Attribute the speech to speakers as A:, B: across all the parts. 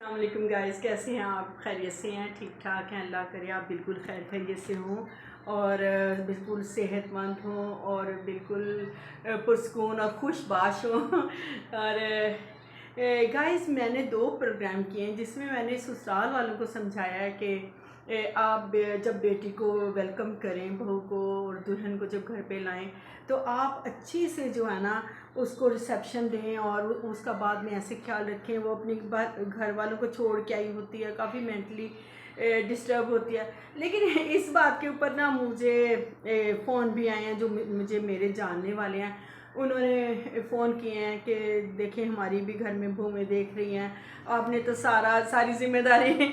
A: अस्सलामुअलैकुम गाइस, कैसे हैं आप? खैरियत से हैं? ठीक ठाक हैं? अल्लाह करे आप बिल्कुल खैर खैरियत से हों और बिल्कुल सेहतमंद हों और बिल्कुल पुरस्कून और खुशबाश हों और गाइस, मैंने 2 प्रोग्राम किए हैं जिसमें मैंने ससुराल वालों को समझाया है कि आप जब बेटी को वेलकम करें, बहू को और दुल्हन को जब घर पे लाएं तो आप अच्छी से जो है ना उसको रिसेप्शन दें और उसका बाद में ऐसे ख्याल रखें। वो अपनी घर वालों को छोड़ के आई होती है, काफ़ी मेंटली डिस्टर्ब होती है। लेकिन इस बात के ऊपर ना मुझे फ़ोन भी आए हैं जो मुझे मेरे जानने वाले हैं। उन्होंने फ़ोन किए हैं कि देखें हमारी भी घर में बहुएँ देख रही हैं, आपने तो सारी ज़िम्मेदारी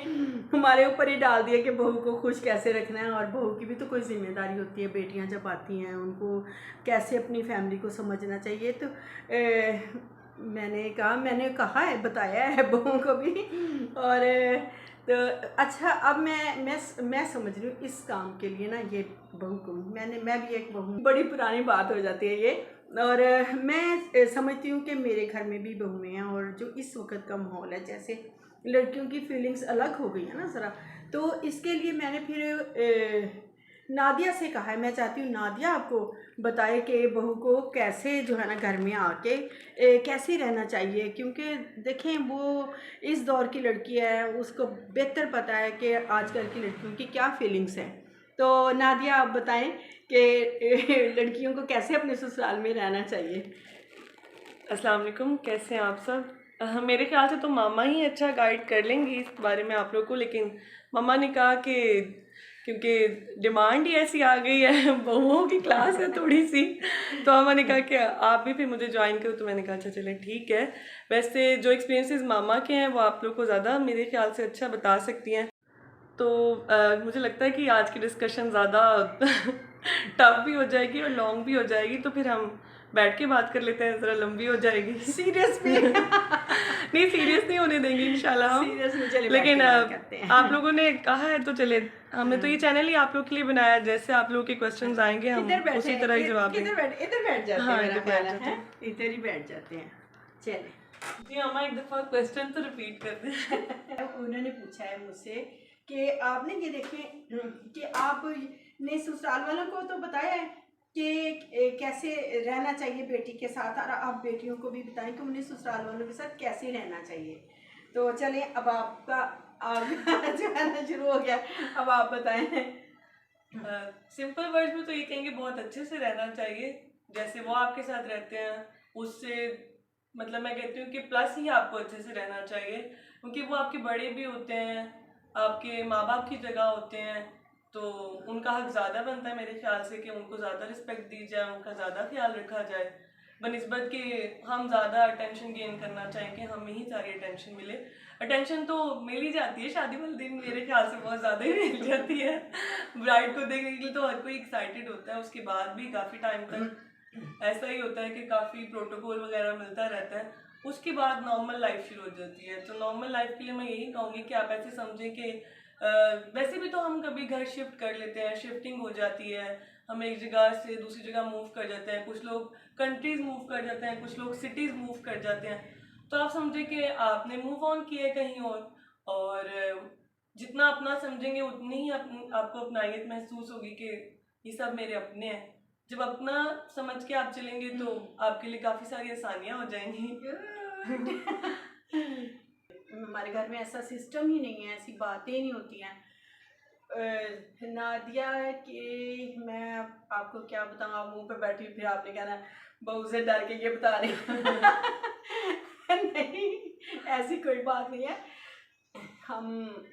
A: हमारे ऊपर ही डाल दिया कि बहू को खुश कैसे रखना है। और बहू की भी तो कोई ज़िम्मेदारी होती है, बेटियां जब आती हैं उनको कैसे अपनी फैमिली को समझना चाहिए। तो मैंने कहा है, बताया है बहू को भी। और तो अच्छा, अब मैं समझ रही हूँ इस काम के लिए ना ये बहू को मैं भी एक बहू, बड़ी पुरानी बात हो जाती है ये। और मैं समझती हूँ कि मेरे घर में भी बहुएं हैं और जो इस वक्त का माहौल है, जैसे लड़कियों की फीलिंग्स अलग हो गई है ना ज़रा, तो इसके लिए मैंने फिर नादिया से कहा है। मैं चाहती हूँ नादिया आपको बताए कि बहू को कैसे जो है ना घर में आके कैसे रहना चाहिए, क्योंकि देखें वो इस दौर की लड़की है, उसको बेहतर पता है कि आजकल की लड़कियों की क्या फीलिंग्स हैं। तो नादिया आप बताएं कि लड़कियों को कैसे अपने ससुराल में रहना चाहिए।
B: अस्सलाम वालेकुम, कैसे हैं आप सब? मेरे ख्याल से तो मामा ही अच्छा गाइड कर लेंगी इस बारे में आप लोग को, लेकिन मामा ने कहा कि क्योंकि डिमांड ही ऐसी आ गई है बहुओं की क्लास है थोड़ी सी, तो मामा ने कहा कि आप भी फिर मुझे ज्वाइन करो। तो मैंने कहा अच्छा चलें ठीक है। वैसे जो एक्सपीरियंसेस मामा के हैं वो आप लोग को ज़्यादा मेरे ख्याल से अच्छा बता सकती हैं। तो मुझे लगता है कि आज की डिस्कशन ज़्यादा टफ भी हो जाएगी और लॉन्ग भी हो जाएगी, तो फिर हम बैठ के बात कर लेते हैं, ज़रा लंबी हो जाएगी।
A: सीरियस में
B: नहीं, सीरियस नहीं होने देंगे इंशाल्लाह हम।
A: सीरियस में चले बैठ
B: लेकिन
A: के बात करते
B: आप
A: हैं।
B: लोगों ने कहा है तो चले, हमने तो ये चैनल ही आप लोग के लिए बनाया है, जैसे आप लोगों के क्वेश्चंस आएंगे हम
A: किधर बैठे
B: उसी
A: हैं?
B: तरह ही जवाब देंगे।
A: इधर बैठ जाते हैं,
B: हाँ,
A: मेरा
B: इधर
A: ख्याल
B: बैठ जाते
A: है
B: हैं।
A: इधर ही बैठ जाते हैं। चले।
B: जी अम्मा, एक दफ़ा क्वेश्चन तो रिपीट कर दें।
A: उन्होंने पूछा है मुझसे कि आपने ये देखें कि आपने ससुराल वालों को तो बताया है कि कैसे रहना चाहिए बेटी के साथ, और आप बेटियों को भी बताएं कि उन्हें ससुराल वालों के साथ कैसे रहना चाहिए। तो चलें, अब आपका जो है ना शुरू हो गया, अब आप बताएं।
B: सिंपल वर्ड्स में तो ये कहेंगे बहुत अच्छे से रहना चाहिए, जैसे वो आपके साथ रहते हैं उससे, मतलब मैं कहती हूँ कि प्लस ही आपको अच्छे से रहना चाहिए, क्योंकि वो आपके बड़े भी होते हैं, आपके माँ बाप की जगह होते हैं, तो उनका हक ज़्यादा बनता है मेरे ख्याल से कि उनको ज़्यादा रिस्पेक्ट दी जाए, उनका ज़्यादा ख्याल रखा जाए, बनिस्बत कि हम ज़्यादा अटेंशन गेन करना चाहें कि हमें ही सारी अटेंशन मिले। अटेंशन तो मिल ही जाती है शादी वाले दिन, मेरे ख्याल से बहुत ज़्यादा ही मिल जाती है। ब्राइड को देखने के लिए तो हर कोई एक्साइटेड होता है, उसके बाद भी काफ़ी टाइम तक ऐसा ही होता है कि काफ़ी प्रोटोकॉल वगैरह मिलता रहता है। उसके बाद नॉर्मल लाइफ शुरू हो जाती है। तो नॉर्मल लाइफ के लिए मैं यही कहूँगी कि आप ऐसे समझें कि वैसे भी तो हम कभी घर शिफ्ट कर लेते हैं, शिफ्टिंग हो जाती है, हम एक जगह से दूसरी जगह मूव कर जाते हैं, कुछ लोग कंट्रीज मूव कर जाते हैं, कुछ लोग सिटीज़ मूव कर जाते हैं। तो आप समझे कि आपने मूव ऑन किया कहीं और जितना अपना समझेंगे उतनी ही आपको अपनाइत महसूस होगी कि ये सब मेरे अपने हैं। जब अपना समझ के आप चलेंगे तो आपके लिए काफ़ी सारी आसानियाँ हो जाएंगी।
A: हमारे घर में ऐसा सिस्टम ही नहीं है, ऐसी बातें नहीं होती हैं। नादिया कि मैं आपको क्या बताऊँ, आप मुंह पे बैठी फिर आपने कहना बहू से डर के ये बता रही नहीं, ऐसी कोई बात नहीं है। हम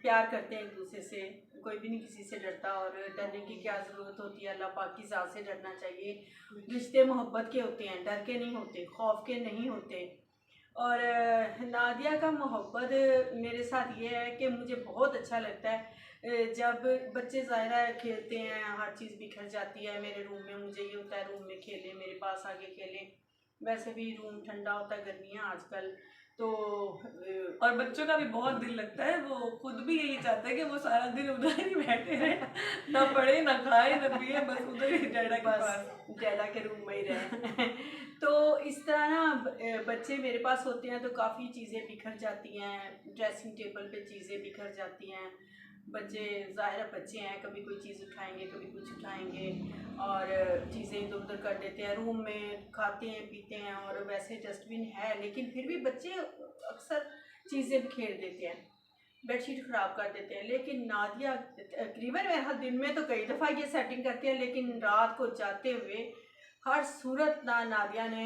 A: प्यार करते हैं एक दूसरे से, कोई भी नहीं किसी से डरता, और डरने की क्या ज़रूरत होती है। अल्लाह पाक की ज़ात से डरना चाहिए। रिश्ते मोहब्बत के होते हैं, डर के नहीं होते, खौफ के नहीं होते। और नादिया का मोहब्बत मेरे साथ ये है कि मुझे बहुत अच्छा लगता है जब बच्चे ज़ाहिरा खेलते हैं, हर चीज़ बिखर जाती है मेरे रूम में। मुझे ये होता है रूम में खेलें, मेरे पास आके खेलें। वैसे भी रूम ठंडा होता है, गर्मियाँ आजकल, तो
B: और बच्चों का भी बहुत दिल लगता है, वो खुद भी यही चाहता है कि वो सारा दिन उधर ही बैठे रहे, ना पढ़े ना खाए ना पिए, बस उधर ही डैडा के
A: बस
B: पास।
A: डैडा के रूम में ही रहे। तो इस तरह ना बच्चे मेरे पास होते हैं तो काफ़ी चीज़ें बिखर जाती हैं, ड्रेसिंग टेबल पे चीज़ें बिखर जाती हैं। बच्चे ज़ाहिर है बच्चे हैं, कभी कोई चीज़ उठाएंगे कभी कुछ उठाएंगे और चीज़ें इधर उधर कर देते हैं। रूम में खाते हैं पीते हैं और वैसे डस्टबिन है लेकिन फिर भी बच्चे अक्सर चीज़ें बिखेर देते हैं, बेडशीट ख़राब कर देते हैं। लेकिन नादिया तकरीबन मेरा दिन में तो कई दफ़ा ये सेटिंग करती है, लेकिन रात को जाते हुए हर सूरत ना नादिया ने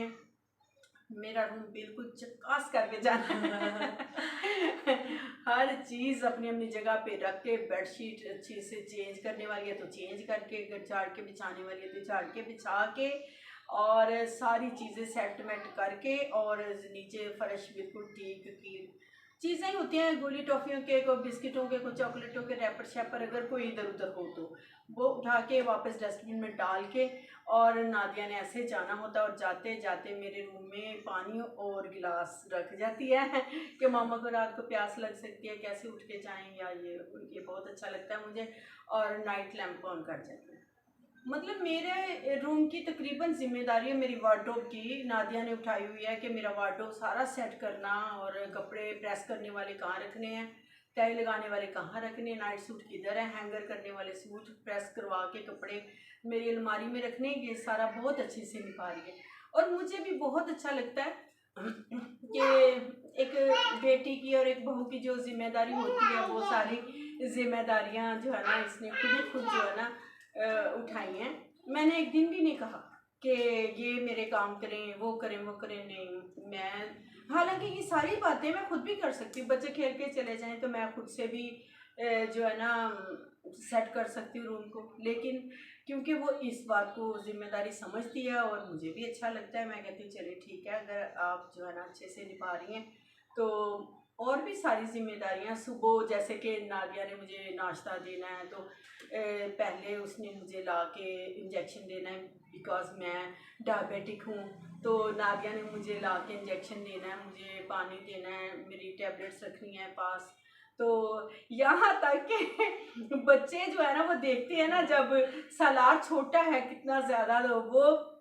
A: मेरा रूम बिल्कुल चकास करके जाना है। हर चीज़ अपनी अपनी जगह पे रख के, बेडशीट अच्छे से चेंज करने वाली है तो चेंज करके, अगर झाड़ के बिछाने वाली है तो झाड़ के बिछा के और सारी चीज़ें सेटमेंट करके और नीचे फर्श बिल्कुल ठीक की चीज़ें ही होती हैं, गोली टॉफ़ियों के, कोई बिस्किटों के, कोई चॉकलेटों के रैपर शैपर अगर कोई इधर उधर हो तो वो उठा के वापस डस्टबिन में डाल के और नादिया ने ऐसे जाना होता है और जाते जाते मेरे रूम में पानी और गिलास रख जाती है कि मामा को रात को प्यास लग सकती है, कैसे उठ के जाएँ या ये बहुत अच्छा लगता है मुझे। और नाइट लैम्प ऑन कर जाती है। मतलब मेरे रूम की तकरीबन ज़िम्मेदारी है मेरी वार्डरोब की, नादिया ने उठाई हुई है कि मेरा वार्डरोब सारा सेट करना और कपड़े प्रेस करने वाले कहाँ रखने हैं, तय लगाने वाले कहाँ रखने, नाइट सूट किधर है, हैंगर करने वाले सूट प्रेस करवा के कपड़े मेरी अलमारी में रखने, ये सारा बहुत अच्छे से निभा रही है। और मुझे भी बहुत अच्छा लगता है कि एक बेटी की और एक बहू की जो जिम्मेदारी होती है वो सारी जिम्मेदारियां जो है ना इसने खुद ही खुद जो है ना उठाई हैं। मैंने एक दिन भी नहीं कहा कि ये मेरे काम करें वो करें वो करें, नहीं मैं, हालांकि ये सारी बातें मैं खुद भी कर सकती हूँ, बच्चे खेल के चले जाएं तो मैं खुद से भी जो है ना सेट कर सकती हूँ रूम को। लेकिन क्योंकि वो इस बात को जिम्मेदारी समझती है और मुझे भी अच्छा लगता है, मैं कहती हूँ चलिए ठीक है, अगर आप जो है ना अच्छे से निभा रही हैं तो और भी सारी जिम्मेदारियां, सुबह जैसे कि नादिया ने मुझे नाश्ता देना है तो पहले उसने मुझे ला के इंजेक्शन देना है बिकॉज़ मैं डायबिटिक हूँ, तो नादिया ने मुझे ला के इंजेक्शन देना है, मुझे पानी देना है, मेरी टैबलेट्स रखनी है पास। तो यहाँ तक कि बच्चे जो है ना वो देखते हैं ना जब सालार छोटा है कितना ज़्यादा, तो वो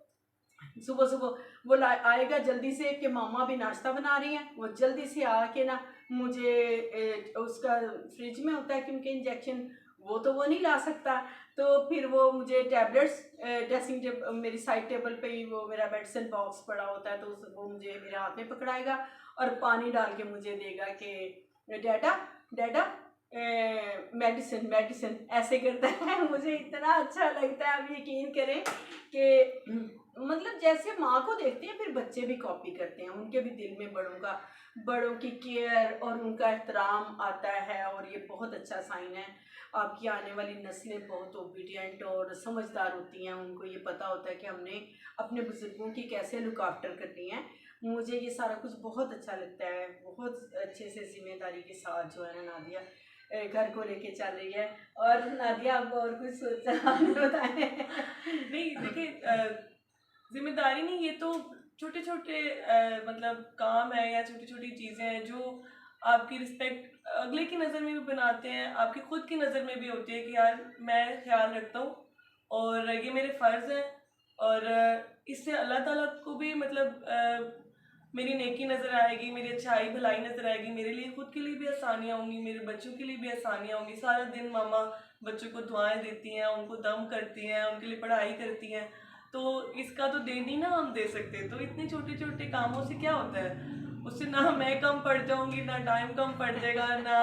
A: सुबह सुबह वो आएगा जल्दी से कि मामा भी नाश्ता बना रही हैं, वो जल्दी से आके ना मुझे उसका फ्रिज में होता है क्योंकि इंजेक्शन वो तो वो नहीं ला सकता, तो फिर वो मुझे टैबलेट्स ड्रेसिंग टेबल मेरी साइड टेबल पे ही वो मेरा मेडिसिन बॉक्स पड़ा होता है तो वो मुझे मेरे हाथ में पकड़ाएगा और पानी डाल के मुझे देगा कि डैडा डैडा मेडिसिन मेडिसिन ऐसे करता है। मुझे इतना अच्छा लगता है, आप यकीन करें कि मतलब जैसे माँ को देखते हैं फिर बच्चे भी कॉपी करते हैं, उनके भी दिल में बड़ों की केयर और उनका एहतराम आता है और ये बहुत अच्छा साइन है। आपकी आने वाली नस्लें बहुत ओबीडियंट और समझदार होती हैं, उनको ये पता होता है कि हमने अपने बुजुर्गों की कैसे लुक आफ्टर करनी है। मुझे ये सारा कुछ बहुत अच्छा लगता है, बहुत अच्छे से जिम्मेदारी के साथ जो है ना नादिया घर को लेके चल रही है। और नादिया आपको और कुछ सोचा आपने बताए?
B: नहीं देखिए, जिम्मेदारी नहीं, ये तो छोटे छोटे मतलब काम है या छोटी छोटी चीज़ें हैं जो आपकी रिस्पेक्ट अगले की नज़र में भी बनाते हैं, आपकी खुद की नज़र में भी होती है कि यार मैं ख्याल रखता हूँ और ये मेरे फ़र्ज़ हैं। और इससे अल्लाह ताला को भी मतलब मेरी नेकी नज़र आएगी, मेरी अच्छाई भलाई नज़र आएगी, मेरे लिए खुद के लिए भी आसानियाँ होंगी, मेरे बच्चों के लिए भी आसानियाँ होंगी। सारा दिन मामा बच्चों को दुआएं देती हैं, उनको दम करती हैं, उनके लिए पढ़ाई करती हैं, तो इसका तो देन ही ना हम दे सकते। तो इतने छोटे छोटे कामों से क्या होता है, उससे ना मैं कम पड़ जाऊंगी, ना टाइम कम पड़ जाएगा, ना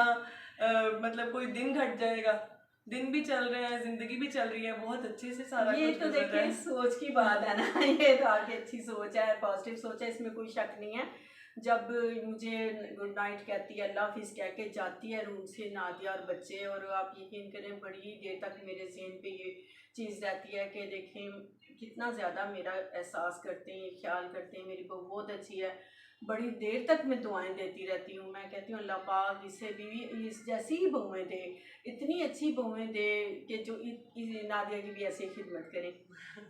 B: मतलब कोई दिन घट जाएगा। दिन भी चल रहे हैं, जिंदगी भी चल रही है, बहुत अच्छे से सारा
A: ये
B: कुछ
A: तो
B: गुजर रहा
A: देखिए
B: है।
A: सोच की बात है ना। ये तो आपकी अच्छी सोच है, पॉजिटिव सोच है, इसमें कोई शक नहीं है। जब मुझे गुड नाइट कहती है, अल्लाह हाफिज़ कह के जाती है रूम से नादिया और बच्चे, और आप यकीन करें बड़ी देर तक मेरे ज़हन पे ये चीज़ रहती है कि देखें कितना ज़्यादा मेरा एहसास करते हैं, ख्याल करते हैं, मेरी बहू बहुत अच्छी है। बड़ी देर तक मैं दुआएं देती रहती हूँ, मैं कहती हूँ अल्लाह पाक इसे भी इस जैसी ही बहुएं दे, इतनी अच्छी बहुएं दे कि जो नादिया की भी ऐसी खिदमत करें।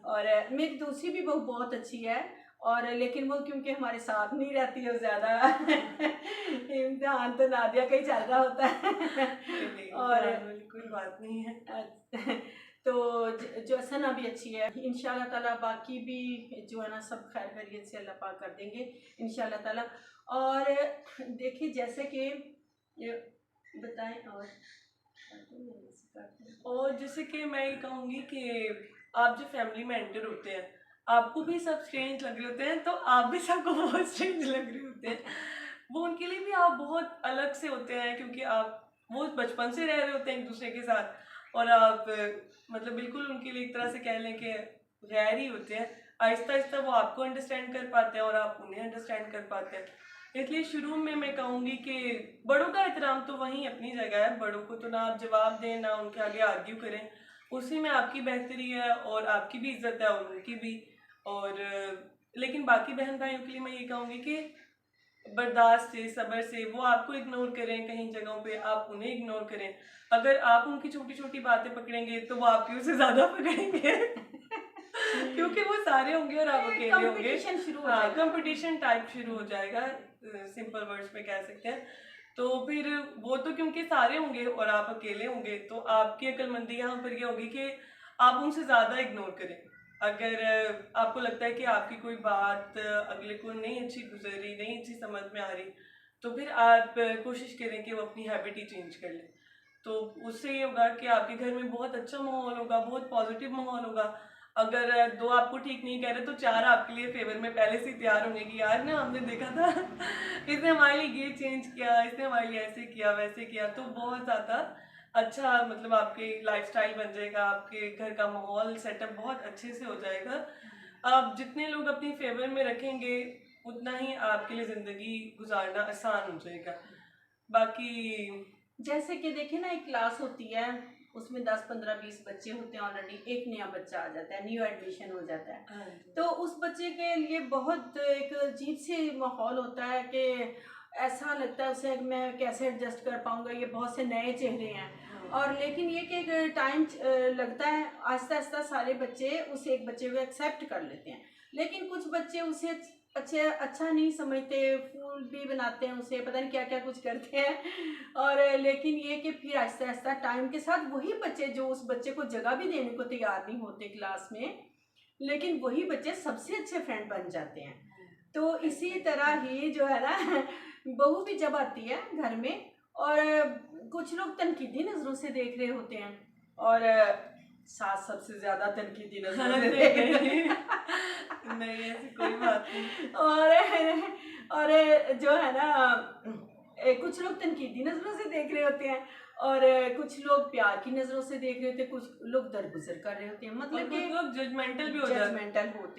A: और मेरी दूसरी भी बहू बहुत अच्छी है और लेकिन वो क्योंकि हमारे साथ नहीं रहती है ज़्यादा इम्तिहान तो नादिया का ही चल रहा होता है और
B: कोई बात नहीं है।
A: तो जोसन अभी अच्छी है इंशाल्लाह ताला, बाकी भी जो है ना सब खैर खैरियत से अल्लाह पाक कर देंगे इंशाल्लाह ताला। और देखिए जैसे कि बताएं
B: और जैसे कि मैं ये कहूँगी कि आप जो फैमिली में एंटर होते हैं, आपको भी सब स्ट्रेंज लग रहे होते हैं, तो आप भी सबको बहुत स्ट्रेंज लग रहे होते हैं। वो उनके लिए भी आप बहुत अलग से होते हैं, क्योंकि आप वो बचपन से रह रहे होते हैं एक दूसरे के साथ, और आप मतलब बिल्कुल उनके लिए एक तरह से कह लें कि गैर ही होते हैं। आहिस्ता आहिस्ता वो आपको अंडरस्टैंड कर पाते हैं और आप उन्हें अंडरस्टैंड कर पाते हैं। इसलिए शुरू में मैं कहूँगी कि बड़ों का एहतराम तो वहीं अपनी जगह है, बड़ों को तो ना आप जवाब दें ना उनके आगे आर्ग्यू करें, उसी में आपकी बेहतरी है और आपकी भी इज्जत है और उनकी भी। और लेकिन बाकी बहन भाइयों के लिए मैं ये कहूँगी कि बर्दाश्त से, सब्र से, वो आपको इग्नोर करें, कहीं जगहों पे आप उन्हें इग्नोर करें। अगर आप उनकी छोटी छोटी बातें पकड़ेंगे तो वो आपकी उससे ज़्यादा पकड़ेंगे क्योंकि वो सारे होंगे और आप अकेले होंगे। हाँ, कंपटीशन टाइप शुरू हो जाएगा, सिंपल वर्ड्स में कह सकते हैं। तो फिर वो तो क्योंकि सारे होंगे और आप अकेले होंगे, तो आपकी अक्लमंदी यहाँ पर ये होगी कि आप उनसे ज़्यादा इग्नोर करें। अगर आपको लगता है कि आपकी कोई बात अगले को नहीं अच्छी गुजर रही, नहीं अच्छी समझ में आ रही, तो फिर आप कोशिश करें कि वो अपनी हैबिट ही चेंज कर लें। तो उससे ये होगा कि आपके घर में बहुत अच्छा माहौल होगा, बहुत पॉजिटिव माहौल होगा। अगर दो आपको ठीक नहीं कह रहे तो चार आपके लिए फेवर में पहले से तैयार होंगे कि यार ना हमने देखा था इसने हमारे लिए ये चेंज किया, इसने हमारे लिए ऐसे किया वैसे किया। तो बहुत ज़्यादा अच्छा मतलब आपके लाइफस्टाइल बन जाएगा, आपके घर का माहौल सेटअप बहुत अच्छे से हो जाएगा। आप जितने लोग अपनी फेवर में रखेंगे उतना ही आपके लिए ज़िंदगी गुजारना आसान हो जाएगा। बाकी
A: जैसे कि देखिए ना, एक क्लास होती है उसमें 10 15 20 बच्चे होते हैं, ऑलरेडी एक नया बच्चा आ जाता है, न्यू एडमिशन हो जाता है, तो उस बच्चे के लिए बहुत एक अजीब सी माहौल होता है कि ऐसा लगता है उसे मैं कैसे एडजस्ट कर पाऊंगा, ये बहुत से नए चेहरे हैं। और लेकिन ये कि एक टाइम लगता है, आहिस्ता आहिस्ता सारे बच्चे उस एक बच्चे को एक्सेप्ट कर लेते हैं, लेकिन कुछ बच्चे उसे अच्छा नहीं समझते, फूल भी बनाते हैं उसे, पता नहीं क्या क्या कुछ करते हैं। और लेकिन ये कि फिर आहिस्ता आहिस्ता टाइम के साथ वही बच्चे जो उस बच्चे को जगह भी देने को तैयार नहीं होते क्लास में, लेकिन वही बच्चे सबसे अच्छे फ्रेंड बन जाते हैं। तो इसी तरह ही जो है ना बहू भी जब आती है घर में, और कुछ लोग तनकीदी नज़रों से देख रहे होते हैं, और सास सबसे ज्यादा तनकीदी नजरों से देख रहे हैं।
B: नहीं ऐसी कोई बात नहीं।
A: और जो है ना कुछ लोग तनकीदी नजरों से देख रहे होते हैं, और कुछ लोग प्यार की नजरों से देख रहे होते हैं, कुछ लोग दरगुजर कर रहे होते हैं, मतलब
B: कि लोग जजमेंटल भी
A: होते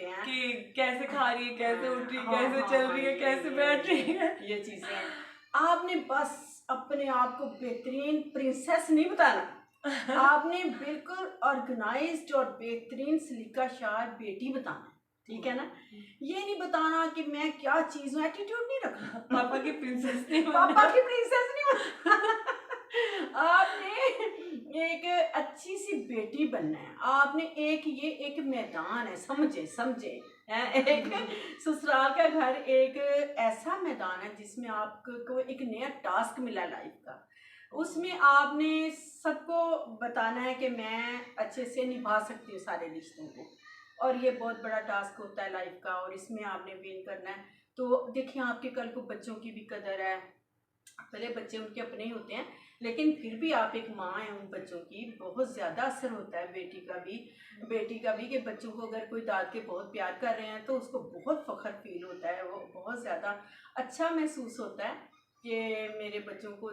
A: हैं
B: कि कैसे खा रही है, कैसे उठ रही है, कैसे चल रही है, कैसे बैठ रही है,
A: ये चीजें। आपने बस अपने आप को बेहतरीन प्रिंसेस नहीं बताना, आपने बिल्कुल ऑर्गेनाइज्ड और बेहतरीन सलीका शार बेटी बताना, ठीक है ना। ये नहीं बताना कि मैं क्या चीज हूँ, एटीट्यूड नहीं रखना,
B: पापा की प्रिंसेस नहीं
A: पापा की प्रिंसेस नहीं आपने एक अच्छी सी बेटी बनना है, आपने एक मैदान है, समझे एक ससुराल का घर एक ऐसा मैदान है जिसमें आपको एक नया टास्क मिला लाइफ का, उसमें आपने सबको बताना है कि मैं अच्छे से निभा सकती हूँ सारे रिश्तों को, और ये बहुत बड़ा टास्क होता है लाइफ का, और इसमें आपने विन करना है। तो देखिए आपके कल को बच्चों की भी कदर है, पहले बच्चे उनके अपने ही होते हैं, लेकिन फिर भी आप एक माँ हैं, उन बच्चों की बहुत ज़्यादा असर होता है, बेटी का भी कि बच्चों को अगर कोई दाद के बहुत प्यार कर रहे हैं तो उसको बहुत फ़ख्र फील होता है, वो बहुत ज़्यादा अच्छा महसूस होता है कि मेरे बच्चों को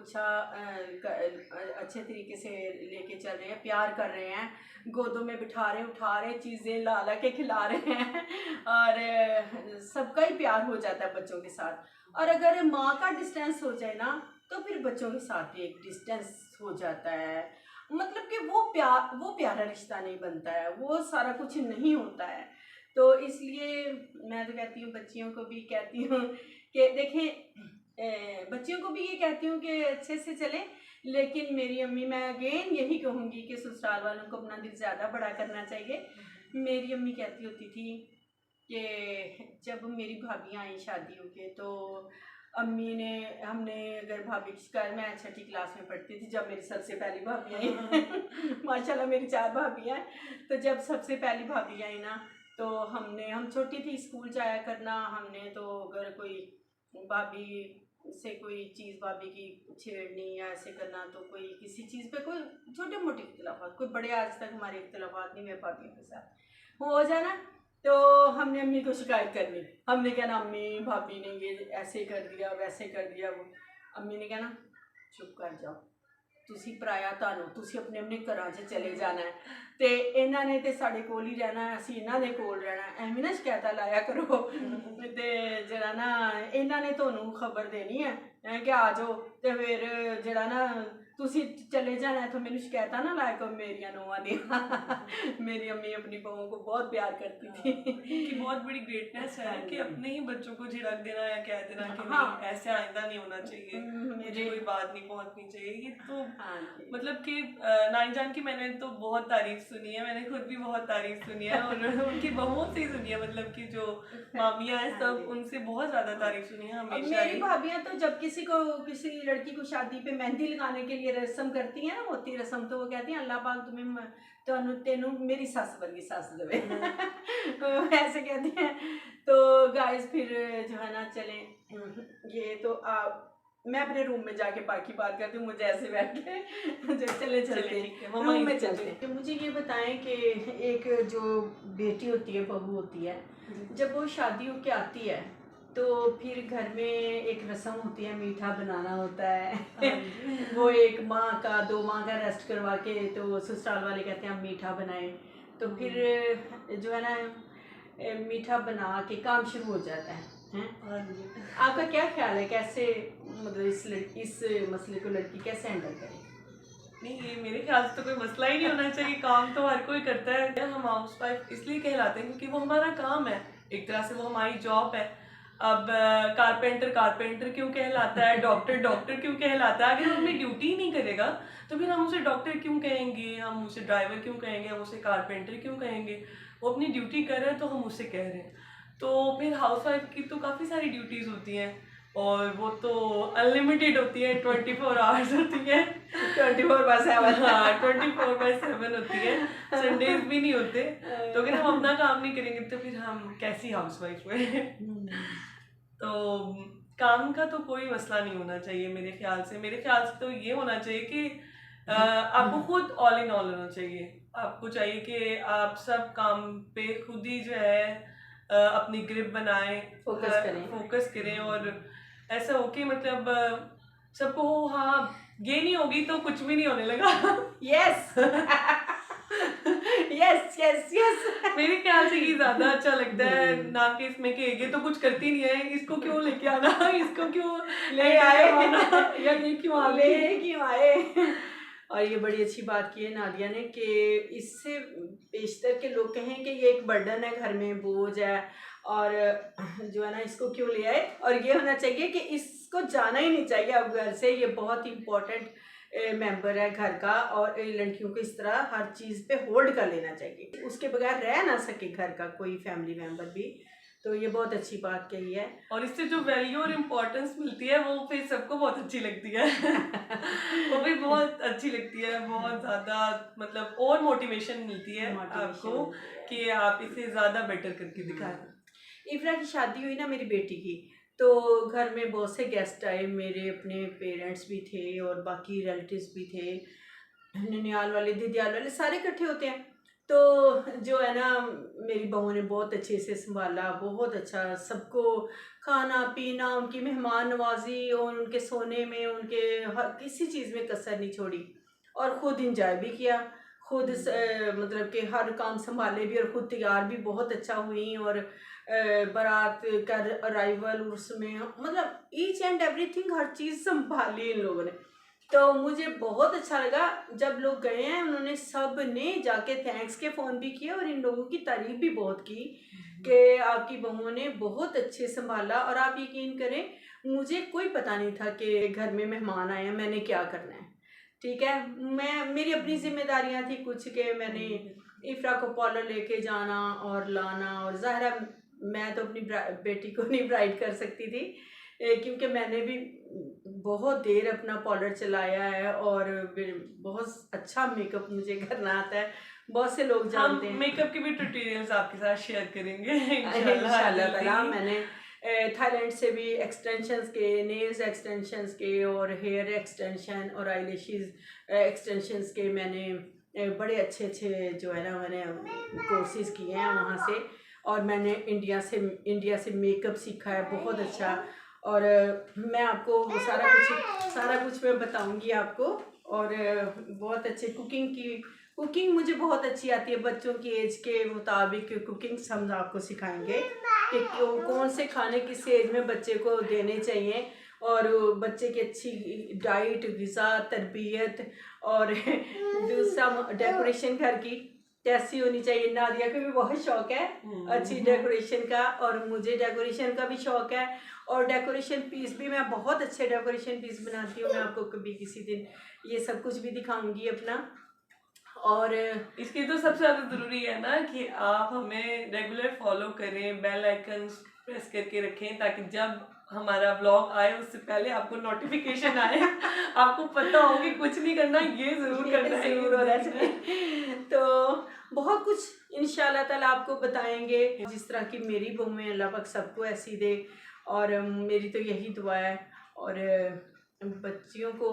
A: अच्छे तरीके से लेके चल रहे हैं, प्यार कर रहे हैं, गोदों में बिठा रहे, उठा रहे, चीज़ें ला ला के खिला रहे हैं, और सबका ही प्यार हो जाता है बच्चों के साथ। और अगर माँ का डिस्टेंस हो जाए ना तो फिर बच्चों के साथ भी एक डिस्टेंस हो जाता है, मतलब कि वो प्यारा रिश्ता नहीं बनता है, वो सारा कुछ नहीं होता है। तो इसलिए मैं तो कहती हूँ, बच्चियों को भी कहती हूँ कि देखें, बच्चियों को भी ये कहती हूँ कि अच्छे से चलें, लेकिन मेरी अम्मी, मैं अगेन यही कहूँगी कि ससुराल वालों को अपना दिल ज़्यादा बड़ा करना चाहिए। मेरी अम्मी कहती होती थी कि जब मेरी भाभियाँ आई शादियों के, तो अम्मी ने, हमने अगर भाभी की शिकायत, मैं 6ठी क्लास में पढ़ती थी जब मेरी सबसे पहली भाभी आई माशाल्लाह मेरी 4 भाभियाँ हैं। तो जब सबसे पहली भाभी आई ना, तो हम छोटी थी, स्कूल जाया करना हमने, तो अगर कोई भाभी से कोई चीज़ भाभी की छेड़नी या ऐसे करना, तो कोई किसी चीज़ पे कोई छोटे मोटे इख्तलाफात, कोई बड़े आज तक हमारे इख्तलाफात नहीं मेरे भाभियों के साथ हो जाना, तो हमने अम्मी को शिकायत करनी। हमने कहना अम्मी भाभी ने ये ऐसे कर दिया वैसे कर दिया, वो अम्मी ने कहना चुप कर जाओ, ਤੁਸੀਂ ਪਰਾਇਆ ਤੁਹਾਨੂੰ, ਤੁਸੀਂ ਆਪਣੇ ਆਪਣੇ ਘਰਾਂ 'ਚ ਚਲੇ ਜਾਣਾ ਹੈ, ਤੇ ਇਹਨਾਂ ਨੇ ਤੇ ਸਾਡੇ ਕੋਲ ਹੀ ਰਹਿਣਾ, ਅਸੀਂ ਇਹਨਾਂ ਦੇ ਕੋਲ ਰਹਿਣਾ, ਐਵੇਂ ਨਾ ਸ਼ਿਕਾਇਤਾਂ ਲਾਇਆ ਕਰੋ। ਤੇ ਜਿਹੜਾ ਨਾ ਇਹਨਾਂ ਨੇ ਤੁਹਾਨੂੰ ਖਬਰ ਦੇਣੀ ਹੈ ਕਿ ਆ ਜਾਓ, ਤੇ ਫਿਰ ਜਿਹੜਾ ਨਾ ਤੁਸੀਂ चले जाना है, तो मैंने शिकायत ना लाया करो मेरिया नोआ दिया। मेरी अम्मी अपनी बहुओं को बहुत प्यार करती थी।
B: कि बहुत बड़ी ग्रेटनेस है कि अपने ही बच्चों को झिड़क देना या कह देना कि
A: हाँ,
B: नहीं ऐसे आइंदा नहीं होना चाहिए, मुझे कोई बात नहीं पहुंचनी चाहिए। ये तो मतलब कि नानी जान की मैंने तो बहुत तारीफ सुनी है, मैंने खुद भी बहुत तारीफ सुनी है, और उनकी बहुओं से ही सुनी है, मतलब कि जो मामियाँ हैं सब उनसे बहुत ज़्यादा तारीफ सुनी है हमेशा।
A: मेरी भाभियाँ तो जब किसी लड़की को शादी पे मेहंदी लगाने के लिए रस्म करती हैं ना, होती रस्म, तो वो कहती हैं अल्लाह पाक तुम्हें तेनू मेरी सस वर्गी सस देवे। तो ऐसे कहती हैं। तो गाइस फिर जो है ना चले, ये तो मैं अपने रूम में जाके बाकी बात करती हूँ, मुझे ऐसे बैठ के चले रूम में चलते। मुझे ये बताएं कि एक जो बेटी होती है, बहू होती है, जब वो शादी होके आती है, तो फिर घर में एक रस्म होती है, मीठा बनाना होता है। वो 1 माह का 2 माह का रेस्ट करवा के, तो ससुराल वाले कहते हैं हम मीठा बनाएं, तो फिर जो है ना मीठा बना के काम शुरू हो जाता है। आपका क्या ख्याल है, कैसे मतलब इस मसले को लड़की कैसे हैंडल करे?
B: नहीं, ये मेरे ख्याल से तो कोई मसला ही नहीं होना चाहिए, काम तो हर कोई करता है। हम हाउस वाइफ इसलिए कहलाते हैं क्योंकि वो हमारा काम है, एक तरह से वो हमारी जॉब है। अब कारपेंटर क्यों कहलाता है, डॉक्टर क्यों कहलाता है? अगर वो अपनी ड्यूटी ही नहीं करेगा तो फिर हम उसे डॉक्टर क्यों कहेंगे, हम उसे ड्राइवर क्यों कहेंगे, हम उसे कारपेंटर क्यों कहेंगे? वो अपनी ड्यूटी कर रहे हैं तो हम उसे कह रहे हैं। तो फिर हाउस वाइफ की तो काफ़ी सारी ड्यूटीज़ होती हैं, और वो तो अनलिमिटेड होती है, 24 आवर्स होती है,
A: 24/7।
B: हाँ 24/7 होती है, संडेज भी नहीं होते। तो अगर हम अपना काम नहीं करेंगे तो फिर हम कैसी हाउस वाइफ हुए? तो काम का तो कोई मसला नहीं होना चाहिए मेरे ख्याल से। मेरे ख्याल से तो ये होना चाहिए कि आपको खुद ऑल इन ऑल होना चाहिए। आपको चाहिए कि आप सब काम पे खुद ही जो है अपनी ग्रिप बनाएं, फोकस करें, और ऐसा हो कि मतलब सबको हो हाँ ये नहीं होगी तो कुछ भी नहीं होने लगा।
A: यस यस यस यस
B: मेरे ख्याल से ये ज्यादा अच्छा लगता है ना कि इसमें कि ये तो कुछ करती नहीं है, इसको क्यों लेके आना, इसको क्यों
A: ले आए
B: या ये
A: क्यों आए। और ये बड़ी अच्छी बात की है नादिया ने कि इससे बेशतर के लोग कहें कि ये एक बर्डन है, घर में बोझ है, और जो है ना इसको क्यों ले आए। और ये होना चाहिए कि इसको जाना ही नहीं चाहिए अब घर से, ये बहुत ही इम्पोर्टेंट मेंबर है घर का, और लड़कियों को इस तरह हर चीज़ पे होल्ड कर लेना चाहिए, उसके बगैर रह ना सके घर का कोई फैमिली मेंबर भी। तो ये बहुत अच्छी बात कही है,
B: और इससे जो वैल्यू और इम्पोर्टेंस मिलती है वो फिर सबको बहुत अच्छी लगती है। वो भी बहुत अच्छी लगती है, बहुत ज़्यादा मतलब और मोटिवेशन मिलती है आपको कि आप इसे ज़्यादा बेटर करके दिखाएं।
A: इफ्रा की शादी हुई ना मेरी बेटी की, तो घर में बहुत से गेस्ट आए, मेरे अपने पेरेंट्स भी थे और बाकी रिलेटिव्स भी थे, ननियाल वाले दीदियाल वाले सारे इकट्ठे होते हैं। तो जो है ना मेरी बहू ने बहुत अच्छे से संभाला, बहुत अच्छा सबको खाना पीना, उनकी मेहमान नवाजी, और उनके सोने में उनके हर किसी चीज़ में कसर नहीं छोड़ी, और ख़ुद इंजॉय भी किया, खुद मतलब कि हर काम संभाले भी, और ख़ुद तैयार भी बहुत अच्छा हुई, और बारात का अराइवल उसमें मतलब ईच एंड एवरीथिंग हर चीज़ संभाली इन लोगों ने। तो मुझे बहुत अच्छा लगा जब लोग गए हैं, उन्होंने सब ने जाके थैंक्स के फ़ोन भी किए और इन लोगों की तारीफ़ भी बहुत की कि आपकी बहुओं ने बहुत अच्छे संभाला। और आप यकीन करें मुझे कोई पता नहीं था कि घर में मेहमान आए हैं, मैंने क्या करना है। ठीक है, मेरी अपनी जिम्मेदारियां थी कुछ के, मैंने इफ्रा को पार्लर लेके जाना और लाना, और ज़ाहिरा मैं तो अपनी बेटी को नहीं ब्राइड कर सकती थी, क्योंकि मैंने भी बहुत देर अपना पार्लर चलाया है और बहुत अच्छा मेकअप मुझे करना आता है, बहुत से लोग
B: हम
A: जानते हैं।
B: मेकअप के भी ट्यूटोरियल्स आपके साथ शेयर करेंगे
A: इंशाल्लाह ताला।
B: जल्दी।
A: मैंने थाईलैंड से भी एक्सटेंशंस के, नेल्स एक्सटेंशंस के और हेयर एक्सटेंशन और आईलैशेस एक्सटेंशंस के मैंने बड़े अच्छे अच्छे जो है ना मैंने कोर्सेज किए हैं वहाँ से। और मैंने इंडिया से मेकअप सीखा है बहुत अच्छा। और मैं आपको वो सारा कुछ मैं बताऊंगी आपको। और बहुत अच्छे कुकिंग मुझे बहुत अच्छी आती है। बच्चों की एज के मुताबिक कुकिंग हम आपको सिखाएंगे कि कौन से खाने किस एज में बच्चे को देने चाहिए, और बच्चे की अच्छी डाइट, ग़िज़ा, तरबियत, और दूसरा डेकोरेशन घर की कैसी होनी चाहिए। नादिया को भी बहुत शौक है अच्छी डेकोरेशन का, और मुझे डेकोरेशन का भी शौक है। और डेकोरेशन पीस भी मैं बहुत अच्छे डेकोरेशन पीस बनाती हूँ। मैं आपको कभी किसी दिन ये सब कुछ भी दिखाऊंगी अपना। और
B: इसके तो सबसे ज़्यादा ज़रूरी है ना कि आप हमें रेगुलर फॉलो करें, बेल आइकन प्रेस करके रखें, ताकि जब हमारा व्लॉग आए उससे पहले आपको नोटिफिकेशन आए आपको पता हो कि कुछ नहीं करना, ये ज़रूर करना है,
A: ज़रूर होना चाहिए। तो बहुत कुछ इंशाल्लाह ताला आपको बताएंगे। जिस तरह की मेरी बहुएं अल्लाह पाक सबको ऐसी दे, और मेरी तो यही दुआ है। और बच्चियों को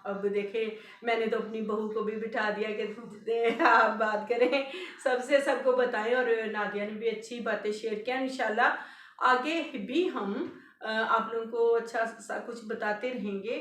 A: अब देखे, मैंने तो अपनी बहू को भी बिठा दिया कि आप बात करें, सबको बताएं। और नादिया ने भी अच्छी बातें शेयर किया। इंशाल्लाह आगे भी हम आप लोगों को अच्छा सा कुछ बताते रहेंगे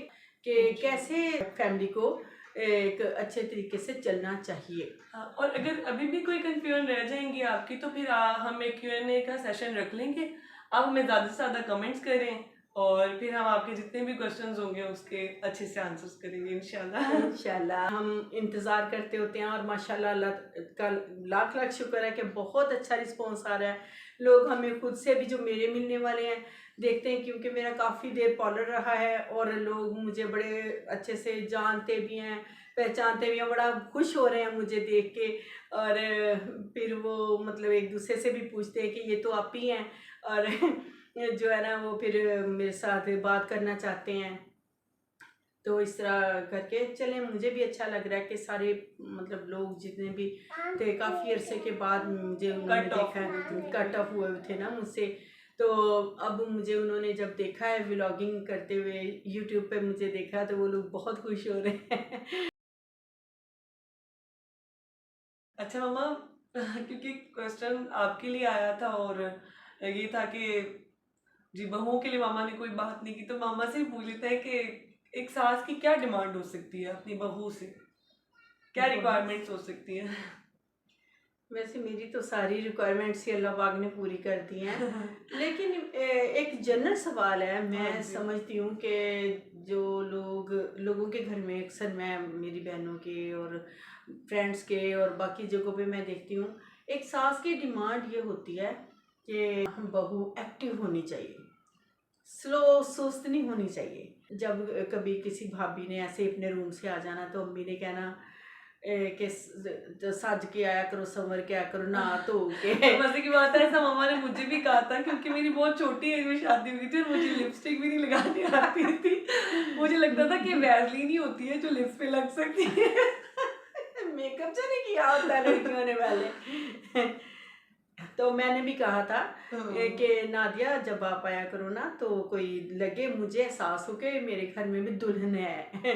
A: कि कैसे फैमिली को एक अच्छे तरीके से चलना चाहिए।
B: हाँ, और अगर अभी भी कोई कंफ्यूजन रह जाएंगी आपकी, तो फिर हम एक Q&A का सेशन रख लेंगे। आप हमें ज़्यादा से ज़्यादा कमेंट्स करें, और फिर हम आपके जितने भी क्वेश्चंस होंगे उसके अच्छे से आंसर्स करेंगे इंशाल्लाह।
A: हम इंतज़ार करते होते हैं, और माशाल्लाह अल्लाह का लाख लाख शुक्र है कि बहुत अच्छा रिस्पॉन्स आ रहा है। लोग हमें खुद से भी जो मेरे मिलने वाले हैं देखते हैं, क्योंकि मेरा काफ़ी देर पार्लर रहा है, और लोग मुझे बड़े अच्छे से जानते भी हैं, पहचानते भी हैं, बड़ा खुश हो रहे हैं मुझे देख के। और फिर वो मतलब एक दूसरे से भी पूछते हैं कि ये तो आप ही हैं, और जो है ना वो फिर मेरे साथ बात करना चाहते हैं। तो इस तरह करके चले, मुझे भी अच्छा लग रहा है कि सारे मतलब लोग जितने भी थे काफ़ी अरसे के बाद मुझे उन्होंने
B: कट ऑफ
A: देखा, कट ऑफ हुए थे ना मुझसे। तो अब मुझे उन्होंने जब देखा है व्लॉगिंग करते हुए यूट्यूब पे मुझे देखा, तो वो लोग बहुत खुश हो रहे हैं।
B: अच्छा मम्मा, क्योंकि क्वेश्चन आपके लिए आया था, और ये था कि जी बहुओं के लिए मामा ने कोई बात नहीं की, तो मामा से ही पूछ लेते हैं कि एक सास की क्या डिमांड हो सकती है अपनी बहू से, क्या रिक्वायरमेंट्स हो सकती हैं?
A: वैसे मेरी तो सारी रिक्वायरमेंट्स ही अल्लाह पाक ने पूरी कर दी हैं, लेकिन एक जनरल सवाल है।
B: हाँ
A: मैं
B: जी।
A: समझती हूँ कि जो लोगों के घर में अक्सर मैं मेरी बहनों के और फ्रेंड्स के और बाकी जगहों पे मैं देखती हूँ, एक सास की डिमांड ये होती है कि बहू एक्टिव होनी चाहिए, स्लो सुस्त नहीं होनी चाहिए। जब कभी किसी भाभी ने ऐसे अपने रूम से आ जाना, तो अम्मी ने कहना कि सज के आया करो, संवर के आया करो, नहा धो के।
B: मजे की बात है, ऐसा मामा ने मुझे भी कहा था, क्योंकि मेरी बहुत छोटी एज में शादी हुई थी और मुझे लिपस्टिक भी नहीं लगानी आती थी। मुझे लगता था कि वैसलीन ही होती है जो लिप्स पे लग सकती है।
A: मेकअप जो नहीं किया होता लड़कियों ने पहले। तो मैंने भी कहा था कि नादिया जब आप आया करो ना, तो कोई लगे मुझे एहसास हो कि मेरे घर में भी दुल्हन है।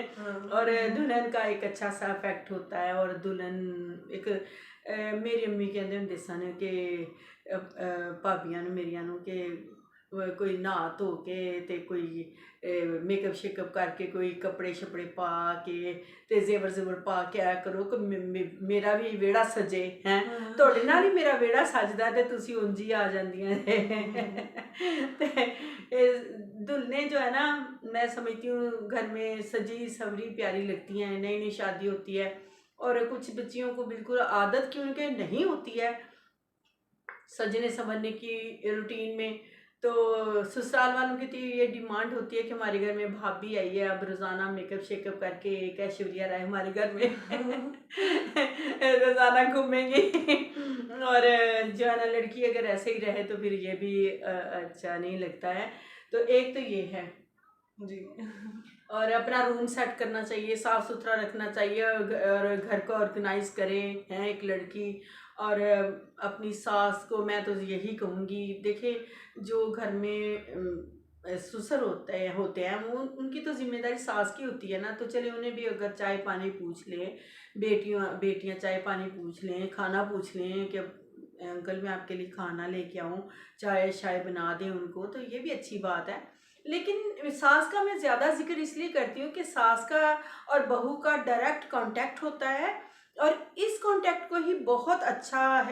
A: और दुल्हन का एक अच्छा सा इफेक्ट होता है। और दुल्हन एक मेरी अम्मी कहते होंदे सन कि भाबियां नूं मेरियां नूं कि कोई नहा धो के ते कोई मेकअप शेकअप करके कोई कपड़े शपड़े पा के ते जेवर जुवर पा के आया करो कि मेरा भी विहड़ा सजे हैं। ਤੁਹਾਡੇ ਨਾਲ ਹੀ ਮੇਰਾ ਵਿਹੜਾ ਸਜਦਾ ਤੇ ਤੁਸੀਂ ਉਂਝ ਹੀ ਆ ਜਾਂਦੀਆਂ दुल्हने जो है ना, मैं समझती हूँ घर में सजी सवरी प्यारी लगती हैं। नई नई शादी होती है, और कुछ बच्चियों को बिल्कुल आदत क्योंकि नहीं होती है सजने संवरने की रूटीन में, तो ससुराल वालों की तो ये डिमांड होती है कि हमारे घर में भाभी आई है, अब रोज़ाना मेकअप शेकअप करके एक ऐश्वर्या राय हमारे घर में रोज़ाना घूमेंगी। और जो है ना, लड़की अगर ऐसे ही रहे तो फिर ये भी अच्छा नहीं लगता है। तो एक तो ये है।
B: जी।
A: और अपना रूम सेट करना चाहिए, साफ़ सुथरा रखना चाहिए, और घर को ऑर्गेनाइज करें हैं एक लड़की। और अपनी सास को मैं तो यही कहूँगी, देखिए जो घर में ससुर होते हैं वो, उनकी तो जिम्मेदारी सास की होती है ना। तो चले उन्हें भी अगर चाय पानी पूछ लें, बेटियां चाय पानी पूछ लें, खाना पूछ लें कि अंकल मैं आपके लिए खाना लेके आऊँ, चाय शाय बना दें उनको, तो ये भी अच्छी बात है। लेकिन सास का मैं ज़्यादा ज़िक्र इसलिए करती हूँ कि सास का और बहू का डायरेक्ट कांटेक्ट होता है, और इस कांटेक्ट को ही बहुत अच्छा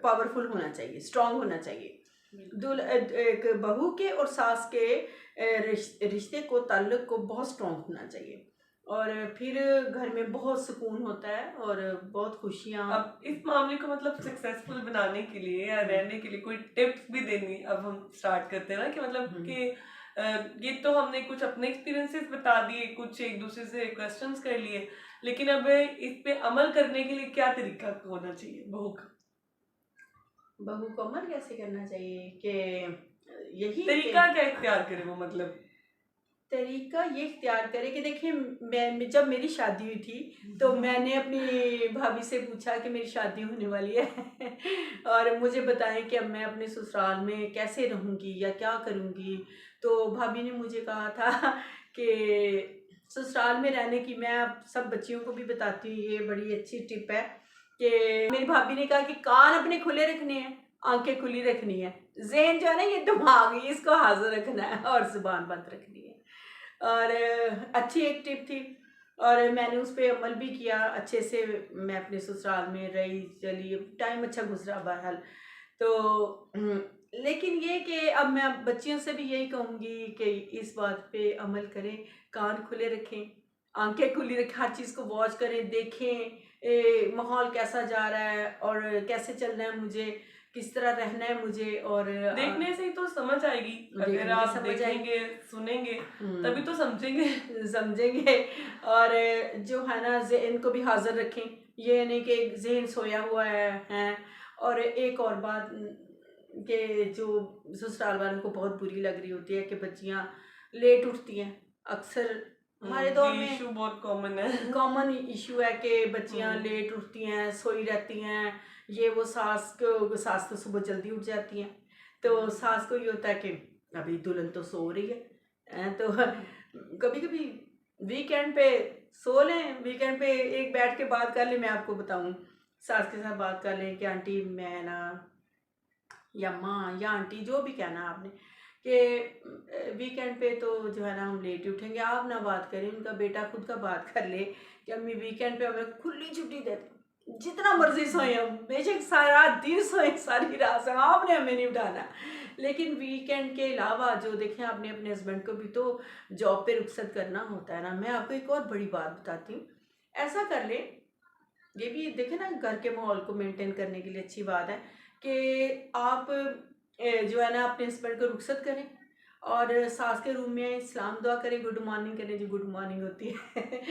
A: पावरफुल होना चाहिए, स्ट्रांग होना चाहिए। एक बहू के और सास के रिश्ते को, ताल्लुक को बहुत स्ट्रांग होना चाहिए, और फिर घर में बहुत सुकून होता है और बहुत खुशियाँ।
B: अब इस मामले को मतलब सक्सेसफुल बनाने के लिए या रहने के लिए कोई टिप्स भी देनी अब हम स्टार्ट करते हैं ना, कि मतलब कि ये तो हमने कुछ अपने एक्सपीरियंसेस बता दिए, कुछ एक दूसरे से क्वेश्चंस कर लिए, लेकिन अब इस पे अमल करने के लिए क्या तरीका होना चाहिए बहू का?
A: बहू को अमल कैसे करना चाहिए कि यही
B: तरीका क्या इख्तियार करे वो, मतलब
A: तरीका ये इख्तियार करे कि देखिए, मैं जब मेरी शादी हुई थी तो मैंने अपनी भाभी से पूछा कि मेरी शादी होने वाली है और मुझे बताएं कि अब मैं अपने ससुराल में कैसे रहूँगी या क्या करूँगी। तो भाभी ने मुझे कहा था कि ससुराल में रहने की, मैं अब सब बच्चियों को भी बताती हूँ, ये बड़ी अच्छी टिप है कि मेरी भाभी ने कहा कि कान अपने खुले रखने हैं, आंखें खुली रखनी है, ज़हन जो है ना, ये दिमाग ही इसको हाजिर रखना है और जुबान बंद रखनी है। और अच्छी एक टिप थी, और मैंने उस पर अमल भी किया अच्छे से। मैं अपने ससुराल में रही, चली, टाइम अच्छा गुजरा बहरहाल। तो लेकिन ये कि अब मैं बच्चियों से भी यही कहूँगी कि इस बात पे अमल करें, कान खुले रखें, आंखें खुली रखें, हर चीज़ को वॉच करें, देखें माहौल कैसा जा रहा है और कैसे चलना है मुझे, किस तरह रहना है मुझे। और
B: देखने से ही तो समझ आएगी, अगर
A: देखने से
B: आप
A: समझ आएगी।
B: देखेंगे सुनेंगे तभी तो समझेंगे।
A: समझेंगे। और जो है ना, ज़हन को भी हाजिर रखें, ये नहीं कि ज़हन सोया हुआ है। और एक और बात कि जो ससुराल वालों को बहुत बुरी लग रही होती है कि बच्चियां लेट उठती हैं अक्सर। हमारे दौर
B: ये
A: में
B: इशू बहुत कॉमन है।
A: कॉमन इशू है कि बच्चियां लेट उठती हैं, सोई रहती हैं, ये वो। सास तो सुबह जल्दी उठ जाती हैं, तो सास को ये होता है कि अभी दुल्हन तो सो रही है। तो कभी कभी वीकेंड पे सो लें, वीकेंड पे एक बैठ के बात कर लें। मैं आपको बताऊं, सास के साथ बात कर लें कि आंटी मैं ना, या माँ या आंटी, जो भी कहना आपने, कि वीकेंड पे तो जो है ना हम लेट ही उठेंगे, आप ना बात करें, उनका बेटा खुद का बात कर ले कि अम्मी वीकेंड पे हमें खुली छुट्टी दे दो, जितना मर्जी सोए हम, बेशक सारा दिन सोए, सारी रात सोए, आपने हमें नहीं उठाना। लेकिन वीकेंड के अलावा जो देखें, आपने अपने हस्बैंड को भी तो जॉब पे रुखसत करना होता है ना। मैं आपको एक और बड़ी बात बताती हूँ, ऐसा कर ले, ये भी देखें ना, घर के माहौल को मेंटेन करने के लिए अच्छी बात है कि आप जो है ना अपने हस्बैंड को रुखसत करें और सास के रूम में सलाम दुआ करें, गुड मॉर्निंग करें, जो गुड मॉर्निंग होती है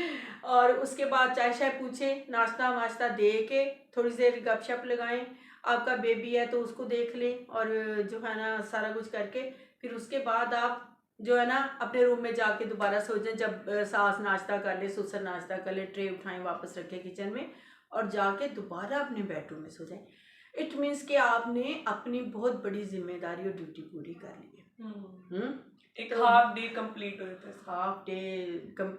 A: और उसके बाद चाय शाय पूछें, नाश्ता वाश्ता दे के थोड़ी देर गपशप लगाएं। आपका बेबी है तो उसको देख लें, और जो है ना सारा कुछ करके फिर उसके बाद आप जो है ना अपने रूम में जाके दोबारा सो जाएं। जब सास नाश्ता कर ले, ससुर नाश्ता कर ले, ट्रे उठाएं, वापस रखें किचन में और जाके दोबारा अपने बेडरूम में सो जाएं। इट मीन्स कि आपने अपनी बहुत बड़ी जिम्मेदारी और ड्यूटी पूरी कर ली है।
B: एक
A: तो
B: हाफ डे कंप्लीट हो जाता है।
A: हाफ डे कम।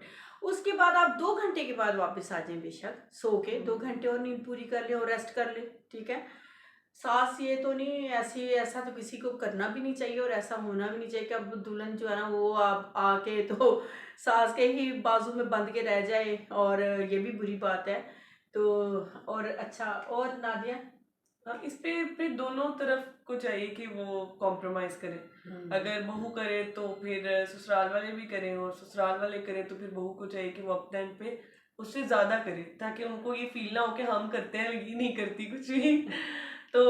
A: उसके बाद आप 2 घंटे के बाद वापस आ जाएं, बेशक सो के 2 घंटे और नींद पूरी कर ले और रेस्ट कर ले, ठीक है। सास ये तो नहीं, ऐसा तो किसी को करना भी नहीं चाहिए और ऐसा होना भी नहीं चाहिए कि अब दुल्हन जो है ना वो आप आके तो सास के ही बाजू में बंध के रह जाए, और ये भी बुरी बात है। तो और अच्छा, और नादिया?
B: हाँ, इस पे फिर दोनों तरफ को चाहिए कि वो कॉम्प्रोमाइज करें। अगर बहू करे तो फिर ससुराल वाले भी करें, और ससुराल वाले करें तो फिर बहू को चाहिए कि वो अपने एंड पे उससे ज्यादा करे, ताकि उनको ये फील ना हो कि हम करते हैं ये नहीं करती कुछ भी। तो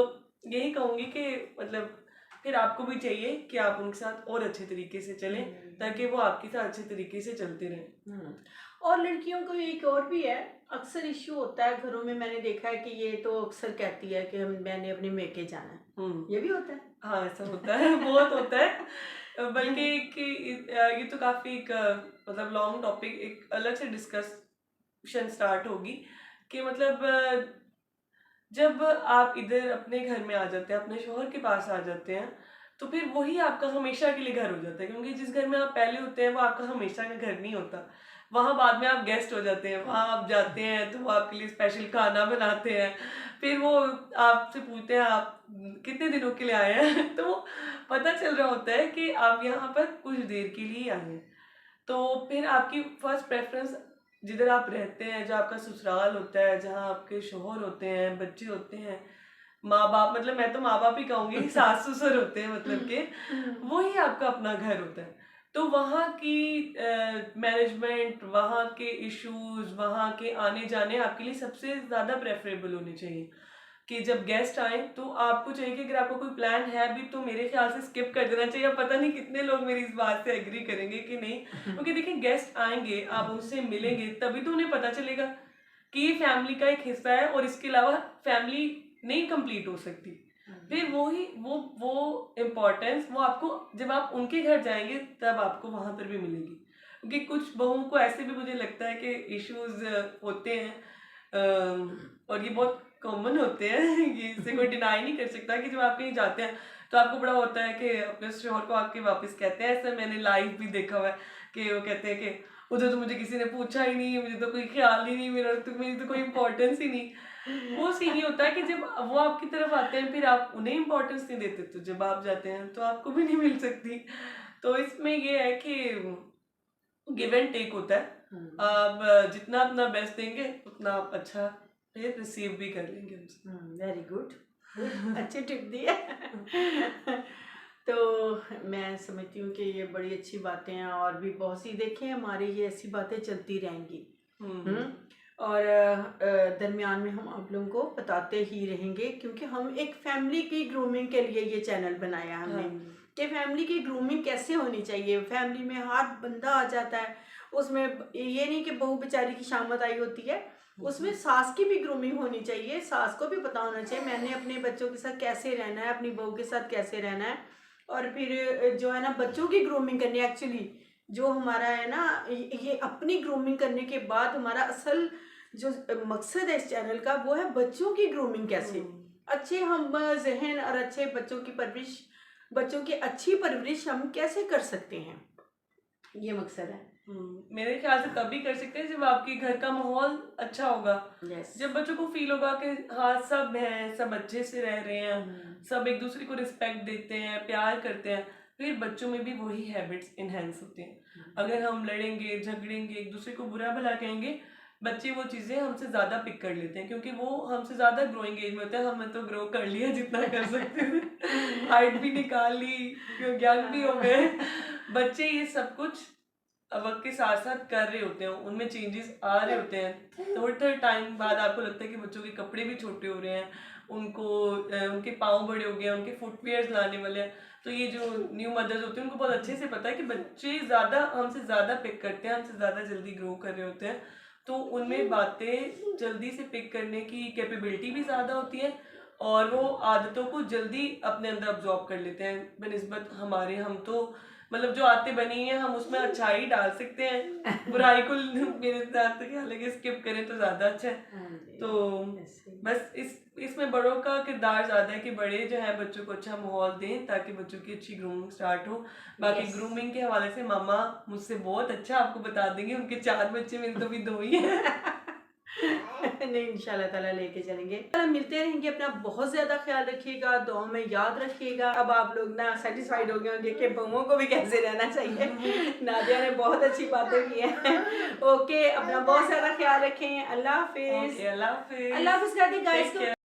B: यही कहूंगी कि मतलब फिर आपको भी चाहिए कि आप उनके साथ और अच्छे तरीके से चलें ताकि वो आपके साथ अच्छे तरीके से चलते रहें।
A: और लड़कियों को एक और भी है, अक्सर इश्यू होता है घरों में, मैंने देखा है कि ये तो अक्सर कहती है कि मैंने अपने मेके जाना है, ये भी होता है।
B: हाँ, ऐसा होता है, बहुत होता है। बल्कि कि ये तो काफ़ी एक मतलब लॉन्ग टॉपिक, एक अलग से डिस्कशन स्टार्ट होगी कि मतलब जब आप इधर अपने घर में आ जाते हैं, अपने शौहर के पास आ जाते हैं, तो फिर वही आपका हमेशा के लिए घर हो जाता है, क्योंकि जिस घर में आप पहले होते हैं वो आपका हमेशा का घर नहीं होता। वहाँ बाद में आप गेस्ट हो जाते हैं, वहाँ आप जाते हैं तो वो आपके लिए स्पेशल खाना बनाते हैं, फिर वो आपसे पूछते हैं आप कितने दिनों के लिए आए हैं तो वो पता चल रहा होता है कि आप यहाँ पर कुछ देर के लिए ही आए हैं। तो फिर आपकी फर्स्ट प्रेफरेंस जिधर आप रहते हैं, जो आपका ससुराल होता है, जहाँ आपके शौहर होते हैं, बच्चे होते हैं, माँ बाप, मतलब मैं तो माँ बाप ही कहूँगी, सास ससुर होते हैं, मतलब कि वही आपका अपना घर होता है। तो वहाँ की मैनेजमेंट, वहाँ के इश्यूज, वहाँ के आने जाने आपके लिए सबसे ज़्यादा प्रेफरेबल होने चाहिए। कि जब गेस्ट आए तो आपको चाहिए कि अगर आपका कोई प्लान है भी तो मेरे ख्याल से स्किप कर देना चाहिए। अब पता नहीं कितने लोग मेरी इस बात से एग्री करेंगे कि नहीं, क्योंकि देखिए गेस्ट आएंगे, आप उनसे मिलेंगे, तभी तो उन्हें पता चलेगा कि ये फैमिली का एक हिस्सा है और इसके अलावा फैमिली नहीं कंप्लीट हो सकती। फिर वो इम्पोर्टेंस वो आपको जब आप उनके घर जाएंगे तब आपको वहां पर भी मिलेगी, क्योंकि कुछ बहुओं को ऐसे भी मुझे लगता है कि इश्यूज होते हैं, और ये बहुत कॉमन होते हैं ये इससे कोई डिनाई नहीं कर सकता कि जब आप कहीं जाते हैं तो आपको बड़ा होता है कि अपने शोहर को आके वापस कहते हैं। ऐसा मैंने लाइव भी देखा हुआ है कि वो कहते हैं कि उधर तो मुझे किसी ने पूछा ही नहीं, मुझे तो कोई ख्याल ही नहीं, मेरी तो कोई इम्पोर्टेंस ही नहीं। वो सीन ये होता है कि जब वो आपकी तरफ आते हैं फिर आप उन्हें इम्पोर्टेंस नहीं देते, तो जब आप जाते हैं तो आपको भी नहीं मिल सकती। तो इसमें ये है कि गिव एंड टेक होता है। आप जितना अपना बेस्ट देंगे उतना आप अच्छा फिर रिसीव भी कर लेंगे उनसे।
A: वेरी गुड, अच्छी टिप दी है। तो मैं समझती हूँ कि ये बड़ी अच्छी बातें हैं, और भी बहुत सी देखें हमारी ये ऐसी बातें चलती रहेंगी। और दरमियान में हम आप लोगों को बताते ही रहेंगे, क्योंकि हम एक फैमिली की ग्रूमिंग के लिए ये चैनल बनाया हमने कि फैमिली की ग्रूमिंग कैसे होनी चाहिए। फैमिली में हर बंदा आ जाता है, उसमें ये नहीं कि बहू बेचारी की शामत आई होती है, उसमें सास की भी ग्रूमिंग होनी चाहिए। सास को भी पता होना चाहिए मैंने अपने बच्चों के साथ कैसे रहना है, अपनी बहू के साथ कैसे रहना है। और फिर जो है ना बच्चों की ग्रूमिंग करनी, एक्चुअली जो हमारा है ना ये अपनी ग्रूमिंग करने के बाद हमारा असल जो मकसद है इस चैनल का वो है बच्चों की ग्रूमिंग कैसे अच्छे हम जहन और अच्छे बच्चों की परवरिश, बच्चों की अच्छी परवरिश हम कैसे कर सकते हैं, ये मकसद है।
B: मेरे ख्याल से तभी कर सकते हैं जब आपके घर का माहौल अच्छा होगा। जब बच्चों को फील होगा कि हाँ सब हैं, सब अच्छे से रह रहे हैं, सब एक दूसरे को रिस्पेक्ट देते हैं, प्यार करते हैं, फिर बच्चों में भी वही हैबिट्स इनहेंस होती हैं। अगर हम लड़ेंगे, झगड़ेंगे, एक दूसरे को बुरा भला कहेंगे, बच्चे वो चीज़ें हमसे ज़्यादा पिक कर लेते हैं, क्योंकि वो हमसे ज़्यादा ग्रोइंग एज में होते हैं। हमने तो ग्रो कर लिया जितना कर सकते थे, हाइट भी निकाल ली, यंग भी हो गए। बच्चे ये सब कुछ वक्त के साथ साथ कर रहे होते हैं, उनमें चेंजेस आ रहे होते हैं। थोड़े थोड़े टाइम बाद आपको लगता है कि बच्चों के कपड़े भी छोटे हो रहे हैं, उनको उनके पाँव बड़े हो गए हैं, उनके फुटवेयर्स लाने वाले हैं। तो ये जो न्यू मदर्स होती हैं उनको बहुत अच्छे से पता है कि बच्चे ज़्यादा हमसे ज़्यादा पिक करते हैं, हमसे ज़्यादा जल्दी ग्रो कर रहे होते हैं, तो उनमें बातें जल्दी से पिक करने की कैपेबिलिटी भी ज़्यादा होती है और वो आदतों को जल्दी अपने अंदर अब्जॉर्ब कर लेते हैं बनिस्बत हमारे। हम तो मतलब जो आदतें बनी हैं हम उसमें अच्छाई डाल सकते हैं, बुराई को मेरे साथ तो ख्याल है कि स्किप करें तो ज़्यादा अच्छा है। तो बस इसमें बड़ों का किरदार ज़्यादा है कि बड़े जो है बच्चों को अच्छा माहौल दें ताकि बच्चों की अच्छी ग्रूमिंग स्टार्ट हो। बाकी ग्रूमिंग के हवाले से मामा मुझसे बहुत अच्छा आपको बता देंगे, उनके 4 बच्चे, मेरे तो भी 2 ही हैं।
A: नहीं इंशाल्लाह ताला लेके चलेंगे, मिलते रहेंगे। अपना बहुत ज़्यादा ख्याल रखिएगा, दुआ में याद रखिएगा। अब आप लोग ना सेटिस्फाइड हो गए होंगे कि बहुओं को भी कैसे रहना चाहिए। नादिया ने बहुत अच्छी बातें की हैं। ओके, अपना बहुत ज़्यादा ख्याल रखें। अल्लाह हाफिज़।
B: अल्लाह हाफिज़।
A: अल्लाह हाफिज़ कर दी गाइस को।